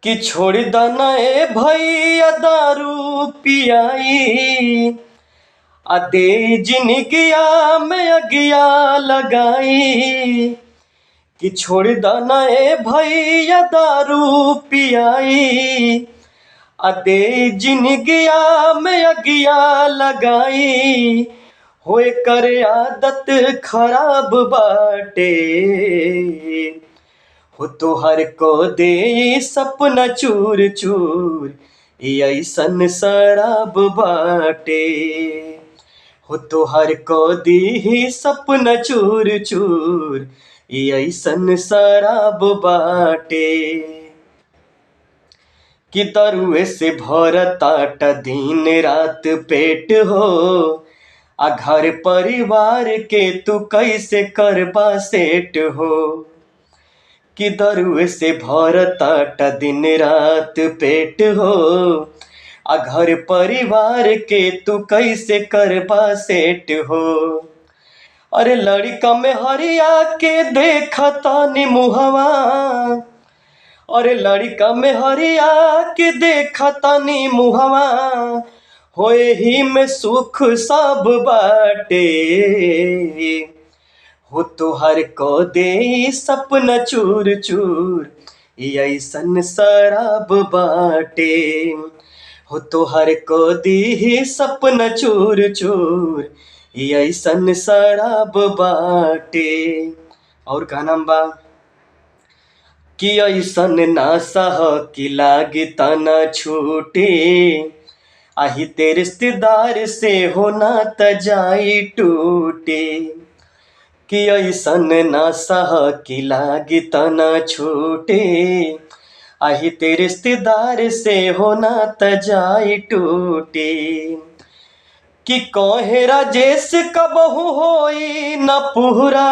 कि छोड़ दना ए भैया दारू पियाई आ दे जिनगिया में अगिया लगाई। कि छोड़ दना ए भैया दारू पियाई आ दे जिनगिया में अगिया लगाई। होए कर आदत खराब बाटे हो तोहर को दे सपना चूर चूर ऐसन शराब बाटे। हो तोहर को दी सपना चूर चूर ऐसन शराब बाटे। कि दरुए से भरताट दिन रात पेट हो आ घर परिवार के तू कैसे करबा सेट हो। कि दरुए से भरताट दिन रात पेट हो आ घर परिवार के तू कैसे करबा सेट हो। अरे लड़का में हरिया के देखता नि मुहवा अरे लड़का में हरिया के देखता नि मुहवा होए ही में सुख सब बाटे। हो तोहर को दे सपना चूर चूर ऐसन शराब बाटे। हो तोहर को दी सपना चूर चूर ऐसन शराब बाटे। और का नाम बा कि ऐसन नासा ह कि लागे तना छूटे आही ते रिश्तेदार से होना त जाई टूटे। कि ऐसन नासा ह कि लागे तना छूटे आही ते रिश्तेदार से होना त जाई टूटे। कि कहे राजेश कबहू होई न पूरा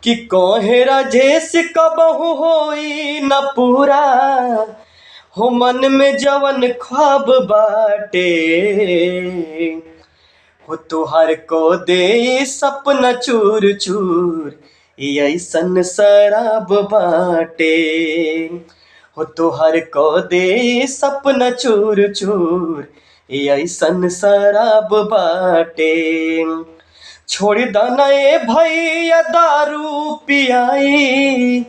कि कहे राजेश कबहू होई न पूरा हो मन में जवन ख्वाब बाटे। हो तोहर को दे सपना चूर चूर ऐसन शराब बाटे। हो तोहर को दे सपना चूर चूर ऐसन शराब बाटे। छोड़ दना ए भैया दारू पियाई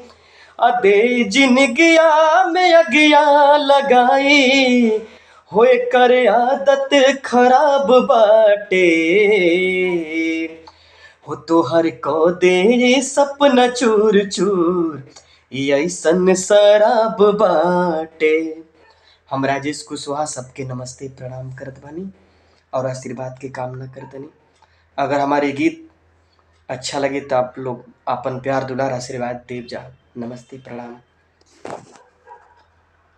आ दे जिनगिया में अगिया लगाई। होए कर आदत खराब बाटे हो तोहर को दे सपना चूर चूर ऐसन शराब बाटे। हम राजेश कुशवाहा सबके नमस्ते प्रणाम करत बानी और आशीर्वाद के कामना करतनी। अगर हमारे गीत अच्छा लगे तो आप लोग अपन प्यार दुलार आशीर्वाद देव जा। नमस्ते प्रणाम।